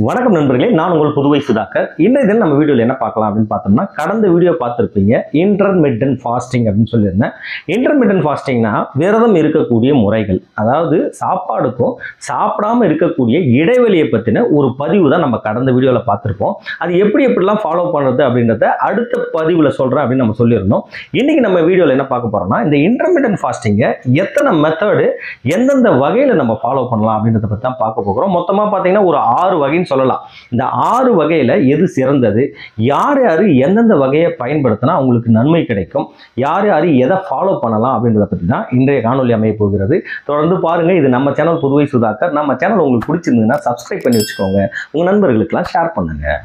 வணக்கம் நண்பர்களே, நான் உங்கள் புதுவை சுதாகர். இன்றைய தினம் நம்ம வீடியோவில் என்ன பார்க்கலாம் அப்படின்னு பார்த்தோம்னா, கடந்த வீடியோ பார்த்துருப்பீங்க இன்டர்மிட்டன்ட் ஃபாஸ்டிங் அப்படின்னு சொல்லியிருந்தேன். இன்டர்மிட்டன்ட் ஃபாஸ்டிங்னா விரதம் இருக்கக்கூடிய முறைகள், அதாவது சாப்பாடுக்கும் சாப்பிடாம இருக்கக்கூடிய இடைவெளியை பற்றின ஒரு பதிவு தான் நம்ம கடந்த வீடியோவில் பார்த்துருப்போம். அது எப்படிலாம் ஃபாலோ பண்ணுறது அப்படின்றத அடுத்த பதிவில் சொல்கிறேன் அப்படின்னு நம்ம சொல்லியிருந்தோம். இன்றைக்கி நம்ம வீடியோவில் என்ன பார்க்க போகிறோம்னா, இந்த இன்டர்மிட்டன்ட் ஃபாஸ்டிங்கை எத்தனை மெத்தடு எந்தெந்த வகையில் நம்ம ஃபாலோ பண்ணலாம் அப்படின்றத பற்றி தான் பார்க்க போகிறோம். மொத்தமாக பார்த்தீங்கன்னா ஒரு 6 வகைன்னு சொல்லலாம். இந்த 6 வகையில எது சிறந்தது, யார் யாரு எந்தெந்த வகையை பயன்படுத்தினா அவங்களுக்கு நன்மை கிடைக்கும், யார் யாரு எதை ஃபாலோ பண்ணலாம் அப்படின்றத பற்றி தான் இன்றைய காணொலி அமைய போகிறது. தொடர்ந்து பாருங்க. இது நம்ம சேனல் புதுவை சுதாகர். நம்ம சேனல் உங்களுக்கு பிடிச்சிருந்ததுன்னா சப்ஸ்கிரைப் பண்ணி வச்சுக்கோங்க, உங்க நண்பர்களுக்கெல்லாம் ஷேர் பண்ணுங்க.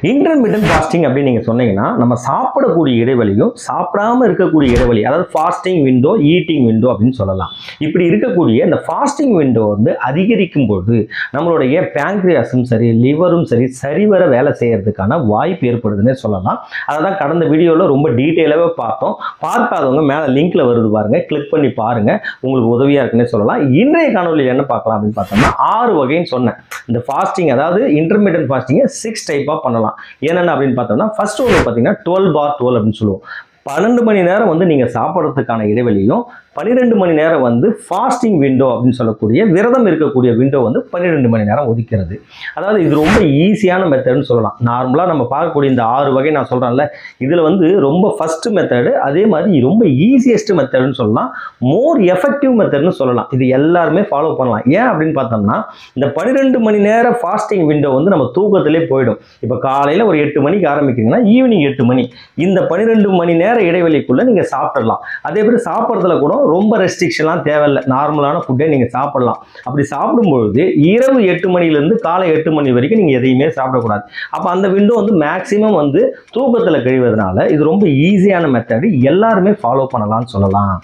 இன்டர்மிட்டன்ட் ஃபாஸ்டிங் அப்படின்னு நீங்கள் சொன்னீங்கன்னா, நம்ம சாப்பிடக்கூடிய இடைவெளியும் சாப்பிடாம இருக்கக்கூடிய இடைவெளி, அதாவது ஃபாஸ்டிங் விண்டோ, ஈட்டிங் விண்டோ அப்படின்னு சொல்லலாம். இப்படி இருக்கக்கூடிய இந்த ஃபாஸ்டிங் விண்டோ வந்து அதிகரிக்கும் போது நம்மளுடைய பேங்க்ரியாஸும் சரி, லிவரும் சரி, சரிவர வேலை செய்யறதுக்கான வாய்ப்பு ஏற்படுதுன்னே சொல்லலாம். அதை தான் கடந்த வீடியோவில் ரொம்ப டீட்டெயிலாகவே பார்த்தோம். பார்க்காதவங்க மேலே லிங்க்ல வருது பாருங்க, கிளிக் பண்ணி பாருங்க, உங்களுக்கு உதவியாக இருக்குன்னே சொல்லலாம். இன்றைய காணொலியில் என்ன பார்க்கலாம் அப்படின்னு பார்த்தோம்னா, 6 வகைன்னு சொன்னேன். இந்த ஃபாஸ்டிங், அதாவது இன்டர்மிட்டன்ட் ஃபாஸ்டிங்கை 6 டைப்பாக பண்ணலாம். என்னென்ன அப்படின்னு பார்த்தோம்னா, ஃபர்ஸ்ட் ஒன்று பார்த்தீங்கன்னா 12/12 அப்படின்னு சொல்லுவோம். 12 மணி நேரம் வந்து நீங்கள் சாப்பிட்றதுக்கான இடைவெளியும், 12 மணி நேரம் வந்து ஃபாஸ்டிங் விண்டோ அப்படின்னு சொல்லக்கூடிய விரதம் இருக்கக்கூடிய விண்டோ வந்து 12 மணி நேரம் ஒதுக்கிறது. அதாவது இது ரொம்ப ஈஸியான மெத்தட்னு சொல்லலாம். நார்மலாக நம்ம பார்க்கக்கூடிய இந்த 6 வகை நான் சொல்கிறேன்ல, இதில் வந்து ரொம்ப ஃபஸ்ட்டு மெத்தடு, அதே மாதிரி ரொம்ப ஈஸியஸ்ட் மெத்தடுன்னு சொல்லலாம், மோர் எஃபெக்டிவ் மெத்தட்னு சொல்லலாம். இது எல்லாருமே ஃபாலோ பண்ணலாம். ஏன் அப்படின்னு பார்த்தோம்னா, இந்த 12 மணி நேரம் ஃபாஸ்டிங் விண்டோ வந்து நம்ம தூக்கத்திலே போயிடும். இப்போ காலையில் ஒரு 8 மணிக்கு ஆரம்பிக்கிறீங்கன்னா ஈவினிங் 8 மணி, இந்த 12 மணி நேர இடைவெளிக்குள்ளே நீங்கள் சாப்பிடலாம். அதே மாதிரி சாப்பிட்றதுல கூட ரொம்ப ரெஸ்ட்ரிக்ஷன்லாம் தேவையில்லை, நார்மலான ஃபுட்டே நீங்கள் சாப்பிடலாம். அப்படி சாப்பிடும்பொழுது இரவு 8 மணிலேருந்து காலை 8 மணி வரைக்கும் நீங்கள் எதையுமே சாப்பிடக்கூடாது. அப்போ அந்த விண்டோ வந்து மேக்சிமம் வந்து தூக்கத்தில் கழிவதனால இது ரொம்ப ஈஸியான மெத்தடு, எல்லாருமே ஃபாலோ பண்ணலாம்னு சொல்லலாம்.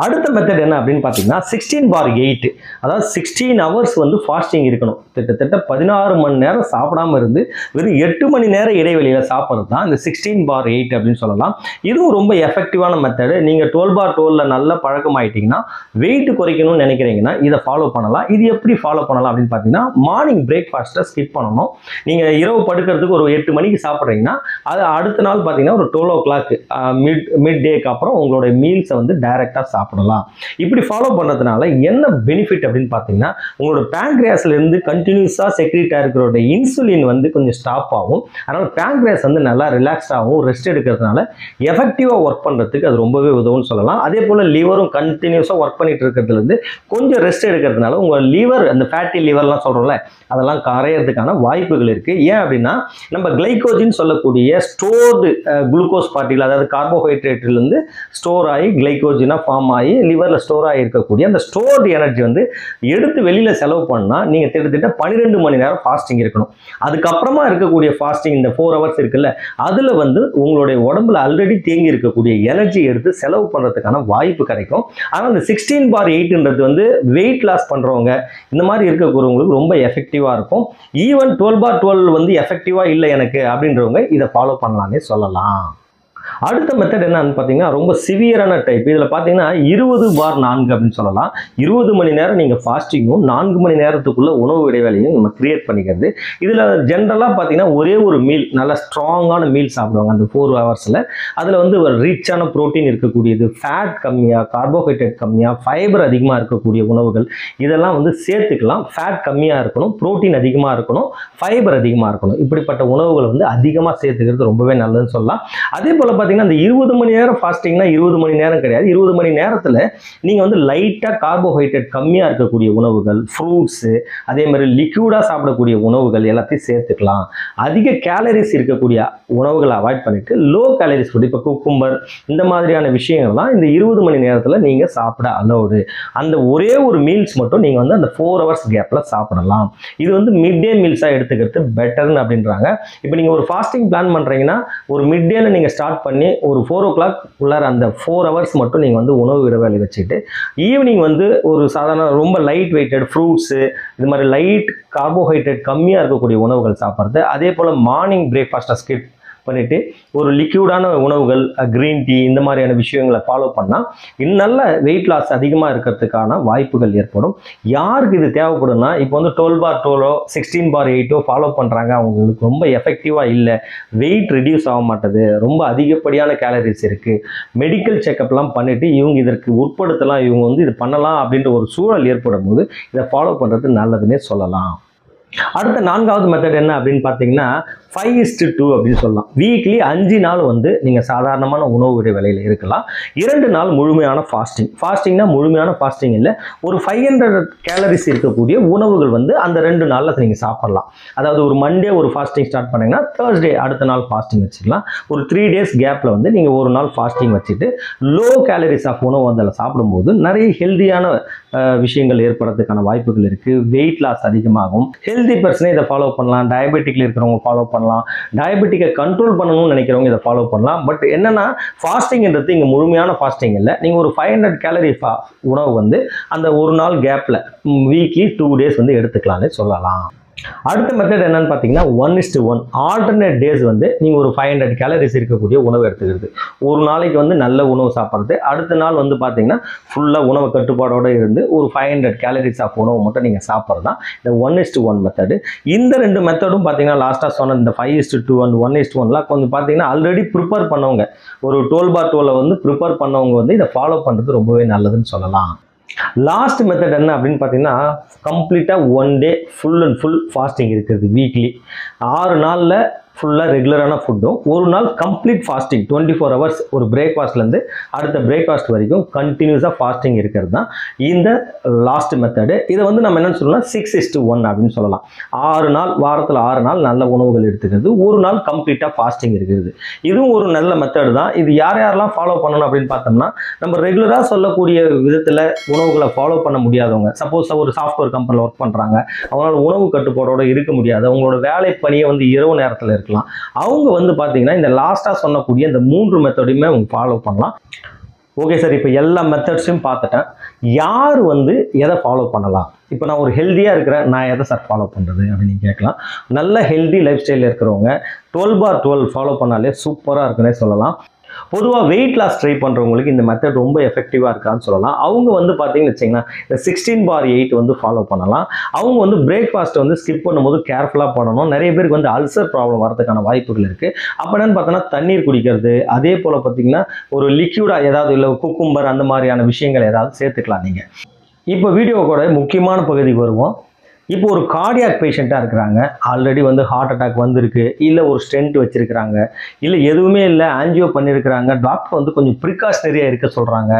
அடுத்த மெத்தட் என்ன அப்படின்னு பார்த்தீங்கன்னா 16/8, அதாவது 16 ஹவர்ஸ் வந்து ஃபாஸ்டிங் இருக்கணும். கிட்டத்தட்ட 16 மணி நேரம் சாப்பிடாம இருந்து வெறும் 8 மணி நேரம் இடைவெளியில் சாப்பிட்றது தான் இந்த 16/8 அப்படின்னு சொல்லலாம். இதுவும் ரொம்ப எஃபெக்டிவான மெத்தடு. நீங்கள் 12/12 நல்ல பழக்கம் ஆகிட்டிங்கன்னா, வெயிட் குறைக்கணும்னு நினைக்கிறீங்கன்னா இதை ஃபாலோ பண்ணலாம். இது எப்படி ஃபாலோ பண்ணலாம் அப்படின்னு பார்த்தீங்கன்னா, மார்னிங் பிரேக்ஃபாஸ்ட்டை ஸ்கிப் பண்ணணும். நீங்கள் இரவு படுக்கிறதுக்கு ஒரு 8 மணிக்கு சாப்பிட்றீங்கன்னா, அது அடுத்த நாள் பார்த்தீங்கன்னா ஒரு 12 o'clock மிட் டேக்கு அப்புறம் உங்களுடைய மீல்ஸை வந்து டைரெக்டாக சாப்பிடலாம். இப்படி ஃபாலோ பண்றதுனால என்ன பெனிஃபிட் அப்படின்னு பார்த்தீங்கன்னா, உங்களோட பேங்க்ரியாஸ்ல இருந்து கண்டினியூஸா செக்ரீட் ஆகிற இன்சுலின் வந்து கொஞ்சம் ஸ்டாப் ஆகும். அதனால பேங்க்ரியாஸ் வந்து நல்லா ரிலாக்ஸ் ஆகும். ரெஸ்ட் எடுக்கிறதுனால எஃபெக்டிவா ஒர்க் பண்றதுக்கு அது ரொம்பவே உதவும்னு சொல்லலாம். அதே போல லிவரும் கண்டினியூஸா ஒர்க் பண்ணிட்டு இருக்கிறதுல இருந்து கொஞ்சம் ரெஸ்ட் எடுக்கிறதுனால உங்க லிவர், அந்த ஃபேட்டி லிவர்லாம் சொல்றோம்ல, அதெல்லாம் கரையிறதுக்கான வாய்ப்புகள் இருக்கு. ஏன் அப்படின்னா, நம்ம கிளைகோஜன் சொல்லக்கூடிய ஸ்டோர்டு குளுக்கோஸ் பார்ட்டிகள், அதாவது கார்போஹைட்ரேட்ல இருந்து ஸ்டோர் ஆகி கிளைகோஜனா ஃபார்ம் ஆகி லிவரில் ஸ்டோர் ஆகியிருக்கக்கூடிய அந்த ஸ்டோர்டு எனர்ஜி வந்து எடுத்து வெளியில் செலவு பண்ணால் நீங்கள் கிட்டத்தட்ட 12 மணி நேரம் ஃபாஸ்டிங் இருக்கணும். அதுக்கப்புறமா இருக்கக்கூடிய ஃபாஸ்டிங் இந்த 4 ஹவர்ஸ் இருக்குல்ல, அதில் வந்து உங்களுடைய உடம்புல ஆல்ரெடி தேங்கி இருக்கக்கூடிய எனர்ஜி எடுத்து செலவு பண்ணுறதுக்கான வாய்ப்பு கிடைக்கும். ஆனால் இந்த 16/8ன்றது வந்து வெயிட் லாஸ் பண்ணுறவங்க, இந்த மாதிரி இருக்கக்கூடியவங்களுக்கு ரொம்ப எஃபெக்டிவாக இருக்கும். ஈவன் 12/12 வந்து எஃபெக்டிவாக இல்லை எனக்கு அப்படின்றவங்க இதை ஃபாலோ பண்ணலான்னே சொல்லலாம். அடுத்த மெத்தட் என்னன்னு பார்த்தீங்கன்னா, ரொம்ப சிவியரான டைப். இதில் பார்த்தீங்கன்னா 20/4 அப்படின்னு சொல்லலாம். 20 மணி நேரம் நீங்கள் ஃபாஸ்டிங்கும் 4 மணி நேரத்துக்குள்ள உணவு இடைவேளையும் நம்ம கிரியேட் பண்ணிக்கிறது. இதில் ஜென்ரலாக பார்த்தீங்கன்னா ஒரே ஒரு மீல், நல்ல ஸ்ட்ராங்கான மீல் சாப்பிடுவாங்க அந்த 4 ஹவர்ஸில். அதில் வந்து ஒரு ரிச்சான ப்ரோட்டீன் இருக்கக்கூடியது, ஃபேட் கம்மியாக, கார்போஹைட்ரேட் கம்மியாக, ஃபைபர் அதிகமாக இருக்கக்கூடிய உணவுகள் இதெல்லாம் வந்து சேர்த்துக்கலாம். ஃபேட் கம்மியாக இருக்கணும், ப்ரோட்டீன் அதிகமாக இருக்கணும், ஃபைபர் அதிகமாக இருக்கணும். இப்படிப்பட்ட உணவுகளை வந்து அதிகமாக சேர்த்துக்கிறது ரொம்பவே நல்லதுன்னு சொல்லலாம். அதே போல் பார்த்தீங்கன்னா, இந்த 20 மணி நேரம் ஃபாஸ்டிங்னா 20 மணி நேரம் கிடையாது. 20 மணி நேரத்தில் நீங்கள் வந்து லைட்டாக கார்போஹைட்ரேட் கம்மியாக இருக்கக்கூடிய உணவுகள், ஃப்ரூட்ஸு, அதே மாதிரி லிக்யூடாக சாப்பிடக்கூடிய உணவுகள் எல்லாத்தையும் சேர்த்துக்கலாம். அதிக கேலரிஸ் இருக்கக்கூடிய உணவுகளை அவாய்ட் பண்ணிட்டு லோ கேலரிஸ் ஃபுட், இப்போ குக்கும்பர், இந்த மாதிரியான விஷயங்கள்லாம் இந்த 20 மணி நேரத்தில் நீங்கள் சாப்பிட அலோடு. அந்த ஒரே ஒரு மீல்ஸ் மட்டும் நீங்கள் வந்து அந்த 4 ஹவர்ஸ் கேப்பில் சாப்பிடலாம். இது வந்து மிட் டே மீல்ஸாக எடுத்துக்கிறது பெட்டர்னு அப்படின்றாங்க. இப்போ நீங்கள் ஒரு ஃபாஸ்டிங் பிளான் பண்ணுறீங்கன்னா, ஒரு மிட் டேல நீங்கள் ஸ்டார்ட் பண்ணி ஒரு 4 o'clock உள்ளார அந்த 4 ஹவர்ஸ் மட்டும் நீங்கள் வந்து உணவு இடைவேளை வச்சுட்டு ஈவினிங் வந்து ஒரு சாதாரண ரொம்ப லைட் வெயிட்டட் ஃப்ரூட்ஸு, இது மாதிரி லைட் கார்போஹைட்ரேட் கம்மியாக இருக்கக்கூடிய உணவுகள் சாப்பிட்றது. அதே போல் மார்னிங் பிரேக்ஃபாஸ்ட்டை ஸ்கிப் பண்ணிவிட்டு ஒரு லிக்யூடான உணவுகள், க்ரீன் டீ இந்த மாதிரியான விஷயங்களை ஃபாலோ பண்ணால் இன்னும் நல்ல வெயிட் லாஸ் அதிகமாக இருக்கிறதுக்கான வாய்ப்புகள் ஏற்படும். யாருக்கு இது தேவைப்படும்னா, இப்போ வந்து 12/12 16/8 ஃபாலோ பண்ணுறாங்க, அவங்களுக்கு ரொம்ப எஃபெக்டிவாக இல்லை, வெயிட் ரிடியூஸ் ஆக மாட்டேது, ரொம்ப அதிகப்படியான கேலரிஸ் இருக்குது, மெடிக்கல் செக்கப்லாம் பண்ணிவிட்டு இவங்க இதற்கு உட்படுத்தலாம், இவங்க வந்து இது பண்ணலாம் அப்படின்ற ஒரு சூழல் ஏற்படும் போது இதை ஃபாலோ பண்ணுறது நல்லதுன்னே சொல்லலாம். அடுத்த 4வது மெத்தட் என்ன அப்படின்னு பார்த்தீங்கன்னா 5:2 அப்படின்னு சொல்லலாம். வீக்லி 5 நாள் வந்து நீங்கள் சாதாரணமான உணவு இடைவேளையில் இருக்கலாம். 2 நாள் முழுமையான ஃபாஸ்டிங். ஃபாஸ்டிங்னா முழுமையான ஃபாஸ்டிங் இல்லை, ஒரு 500 கேலரிஸ் இருக்கக்கூடிய உணவுகள் வந்து அந்த 2 நாளில் நீங்கள் சாப்பிடலாம். அதாவது ஒரு மண்டே ஒரு ஃபாஸ்டிங் ஸ்டார்ட் பண்ணிங்கன்னா தேர்ஸ்டே அடுத்த நாள் ஃபாஸ்டிங் வச்சுக்கலாம். ஒரு 3 டேஸ் கேப்பில் வந்து நீங்கள் ஒரு நாள் ஃபாஸ்டிங் வச்சுட்டு லோ கேலரிஸ் ஆஃப் உணவு அதில் சாப்பிடும்போது நிறைய ஹெல்தியான விஷயங்கள் ஏற்படுறதுக்கான வாய்ப்புகள் இருக்குது. வெயிட் லாஸ் அதிகமாகும். ஹெல்தி பர்சனே இதை ஃபாலோ பண்ணலாம். டயபெட்டிக்கில் இருக்கிறவங்க ஃபாலோ பண்ணலாம். டயபெட்டிக்கை கண்ட்ரோல் பண்ணணும்னு நினைக்கிறவங்க இதை ஃபாலோ பண்ணலாம். பட் என்னன்னா ஃபாஸ்டிங்ன்றது இங்கே முழுமையான ஃபாஸ்டிங் இல்லை. நீங்கள் ஒரு 500 கேலரி உணவு வந்து அந்த ஒரு நாள் கேப்பில் வீக்லி 2 டேஸ் வந்து எடுத்துக்கலாம்னு சொல்லலாம். அடுத்த மெத்தட் என்னன்னு பார்த்தீங்கன்னா 1:1 ஆல்டர்னேட் டேஸ் வந்து நீங்கள் ஒரு 500 கேலரிஸ் இருக்கக்கூடிய உணவு எடுத்துக்கிறது. ஒரு நாளைக்கு வந்து நல்ல உணவு சாப்பிட்றது, அடுத்த நாள் வந்து பார்த்தீங்கன்னா ஃபுல்லாக உணவு கட்டுப்பாடோடு இருந்து ஒரு 500 கேலரிஸ் ஆஃப் உணவு மட்டும் நீங்கள் சாப்பிட்றது தான் இந்த 1:1 மெத்தடு. இந்த 2 மெத்தடும் பார்த்தீங்கன்னா லாஸ்ட்டாக சொன்ன இந்த 5:2 அண்ட் 1:1லாம் கொஞ்சம் பார்த்தீங்கன்னா ஆல்ரெடி ப்ரிப்பேர் பண்ணவங்க, ஒரு 12/12 வந்து ப்ரிப்பேர் பண்ணவங்க வந்து இதை ஃபாலோ பண்ணுறது ரொம்பவே நல்லதுன்னு சொல்லலாம். லாஸ்ட் மெத்தட் என்ன அப்படின்னு பார்த்தீங்கன்னா கம்ப்ளீட்டாக 1 day full and full fasting இருக்கிறது. வீக்லி 6 நாளில் ஃபுல்லாக ரெகுலரான ஃபுட்டும், ஒரு நாள் கம்ப்ளீட் ஃபாஸ்டிங் 24 ஹவர்ஸ் ஒரு பிரேக்ஃபாஸ்ட்லேருந்து அடுத்த பிரேக்ஃபாஸ்ட் வரைக்கும் கண்டினியூஸாக ஃபாஸ்டிங் இருக்கிறது தான் இந்த லாஸ்ட் மெத்தடு. இதை வந்து நம்ம என்னென்னு சொல்லலாம் 6:1 அப்படின்னு சொல்லலாம். 6 நாள் வாரத்தில் 6 நாள் நல்ல உணவுகள் எடுத்துக்கிறது, ஒரு நாள் கம்ப்ளீட்டாக ஃபாஸ்டிங் இருக்கிறது. இதுவும் ஒரு நல்ல மெத்தடு தான். இது யாரெல்லாம் ஃபாலோ பண்ணணும் அப்படின்னு பார்த்தோம்னா, நம்ம ரெகுலராக சொல்லக்கூடிய விதத்தில் உணவுகளை ஃபாலோ பண்ண முடியாதவங்க, சப்போஸ் ஒரு சாஃப்ட்வேர் கம்பெனியில் ஒர்க் பண்ணுறாங்க, அவங்களால உணவு கட்டுப்பாடோடு இருக்க முடியாது, அவங்களோட வேலை பணியை வந்து இரவு நேரத்தில் இருக்கலாம், அவங்க வந்து பார்த்தீங்கன்னா இந்த லாஸ்ட்டாக சொன்னக்கூடிய இந்த 3 மெத்தடையுமே அவங்க ஃபாலோ பண்ணலாம். ஓகே சார், இப்போ எல்லா மெத்தட்ஸையும் பார்த்துட்டேன், யார் வந்து எதை ஃபாலோ பண்ணலாம்? இப்போ நான் ஒரு ஹெல்த்தியாக இருக்கிறேன், நான் எதை சார் ஃபாலோ பண்ணுறது அப்படின்னு கேட்கலாம். நல்ல ஹெல்தி லைஃப் ஸ்டைலில் இருக்கிறவங்க 12/12 ஃபாலோ பண்ணாலே சூப்பராக இருக்குன்னே சொல்லலாம். பொதுவாக வெயிட் லாஸ் ட்ரை பண்ணுறவங்களுக்கு இந்த மெத்தட் ரொம்ப எஃபெக்டிவாக இருக்கான்னு சொல்லலாம். அவங்க வந்து பார்த்தீங்கன்னு வச்சிங்கன்னா இந்த 16/8 வந்து ஃபாலோ பண்ணலாம். அவங்க வந்து பிரேக்ஃபாஸ்ட்டை வந்து ஸ்கிப் பண்ணும்போது கேர்ஃபுல்லாக பண்ணணும். நிறைய பேருக்கு வந்து அல்சர் ப்ராப்ளம் வரதுக்கான வாய்ப்புகள் இருக்குது. அப்போ என்னென்னு பார்த்தோன்னா தண்ணீர் குடிக்கிறது, அதே போல் பார்த்தீங்கன்னா ஒரு லிக்யூடாக ஏதாவது இல்லை குக்கும்பர் அந்த மாதிரியான விஷயங்கள் ஏதாவது சேர்த்துக்கலாம் நீங்கள். இப்போ வீடியோவோட முக்கியமான பகுதிக்கு வருவோம். இப்போ ஒரு கார்டியாக் பேஷண்ட்டாக இருக்கிறாங்க, ஆல்ரெடி வந்து ஹார்ட் அட்டாக் வந்திருக்கு, இல்லை ஒரு ஸ்டென்ட் வச்சுருக்கிறாங்க, இல்லை எதுவுமே இல்லை ஆன்ஜியோ பண்ணியிருக்கிறாங்க, டாக்டர் வந்து கொஞ்சம் ப்ரிகாஷனரியாக இருக்க சொல்கிறாங்க,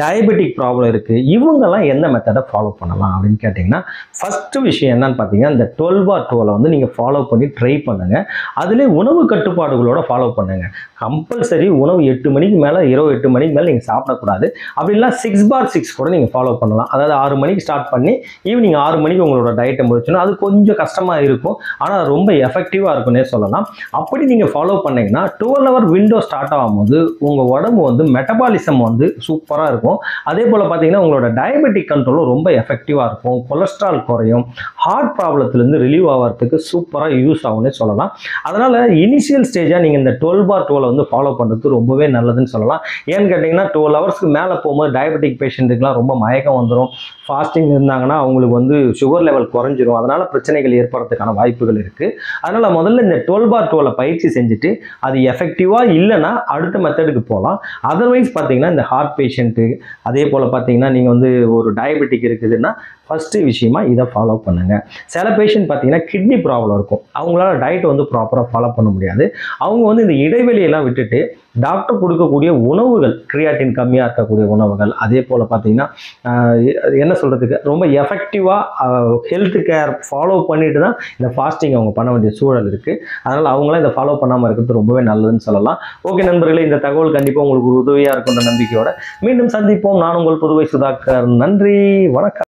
டயபெட்டிக் ப்ராப்ளம் இருக்குது, இவங்கெல்லாம் எந்த மெத்தடை ஃபாலோ பண்ணலாம் அப்படின்னு கேட்டிங்கன்னா ஃபஸ்ட்டு விஷயம் என்னன்னு பார்த்தீங்கன்னா இந்த 12/12 வந்து நீங்கள் ஃபாலோ பண்ணி ட்ரை பண்ணுங்கள். அதிலே உணவு கட்டுப்பாடுகளோட ஃபாலோ பண்ணுங்கள். கம்பல்சரி உணவு 8 மணிக்கு மேலே, இரவு 8 மணிக்கு மேலே நீங்கள் சாப்பிடக்கூடாது. அப்படின்னா 6/6 கூட நீங்கள் ஃபாலோ பண்ணலாம். அதாவது 6 மணிக்கு ஸ்டார்ட் பண்ணி ஈவினிங் 6 மணிக்கு உங்களோட டயட்டை முடிச்சுன்னா அது கொஞ்சம் கஷ்டமாக இருக்கும், ஆனால் ரொம்ப எஃபெக்டிவாக இருக்குன்னே சொல்லலாம். அப்படி நீங்கள் ஃபாலோ பண்ணிங்கன்னா 12 ஹவர் விண்டோ ஸ்டார்ட் ஆகும்போது உங்கள் உடம்பு வந்து மெட்டபாலிசம் வந்து சூப்பராக இருக்கும். அதே போல் பார்த்தீங்கன்னா உங்களோட டயபெட்டிக் கண்ட்ரோலும் ரொம்ப எஃபெக்டிவாக இருக்கும், கொலஸ்ட்ரால் குறையும், ஹார்ட் ப்ராப்ளத்துலேருந்து ரிலீவ் ஆகிறதுக்கு சூப்பராக யூஸ் ஆகும்னே சொல்லலாம். அதனால் இனிஷியல் ஸ்டேஜாக நீங்கள் இந்த 12/12 வந்து ஃபாலோ பண்ணுறது ரொம்பவே நல்லதுன்னு சொல்லலாம். ஏன்னு கேட்டிங்கன்னா 12 ஹவர்ஸ்க்கு மேலே போகும்போது டயபெட்டிக் பேஷண்ட்டுக்குலாம் ரொம்ப மயக்கம் வந்துடும். ஃபாஸ்டிங் இருந்தாங்கன்னா அவங்களுக்கு வந்து சுகர் லெவல் குறைஞ்சிரும், அதனால் பிரச்சனைகள் ஏற்படுறதுக்கான வாய்ப்புகள் இருக்குது. அதனால் முதல்ல இந்த 12/12 பயிற்சி செஞ்சுட்டு அது எஃபெக்டிவாக இல்லைன்னா அடுத்த மெத்தடுக்கு போகலாம். அதர்வைஸ் பார்த்தீங்கன்னா இந்த ஹார்ட் பேஷண்ட்டு, அதே போல் பார்த்தீங்கன்னா நீங்கள் வந்து ஒரு டயபெட்டிக் இருக்குதுன்னா ஃபஸ்ட்டு விஷயமா இதை ஃபாலோ பண்ணுங்கள். சில பேஷண்ட் பார்த்தீங்கன்னா கிட்னி ப்ராப்ளம் இருக்கும், அவங்களால டயட் வந்து ப்ராப்பராக ஃபாலோ பண்ண முடியாது. அவங்க வந்து இந்த இடைவெளியெல்லாம் விட்டுட்டு டாக்டர் கொடுக்கக்கூடிய உணவுகள், கிரியாட்டின் கம்மியாக இருக்கக்கூடிய உணவுகள், அதே போல் பார்த்தீங்கன்னா என்ன சொல்கிறதுக்கு ரொம்ப எஃபெக்டிவாக ஹெல்த் கேர் ஃபாலோ பண்ணிட்டு தான் இந்த ஃபாஸ்டிங் அவங்க பண்ண வேண்டிய சூழல் இருக்குது. அதனால் அவங்களாம் இதை ஃபாலோ பண்ணாமல் இருக்கிறது ரொம்பவே நல்லதுன்னு சொல்லலாம். ஓகே நண்பர்களே, இந்த தகவல் கண்டிப்பாக உங்களுக்கு ஒரு உதவியாக இருக்குன்ற நம்பிக்கையோட மீண்டும் சந்திப்போம். நான் உங்கள் புதுவை சுதாகர். நன்றி, வணக்கம்.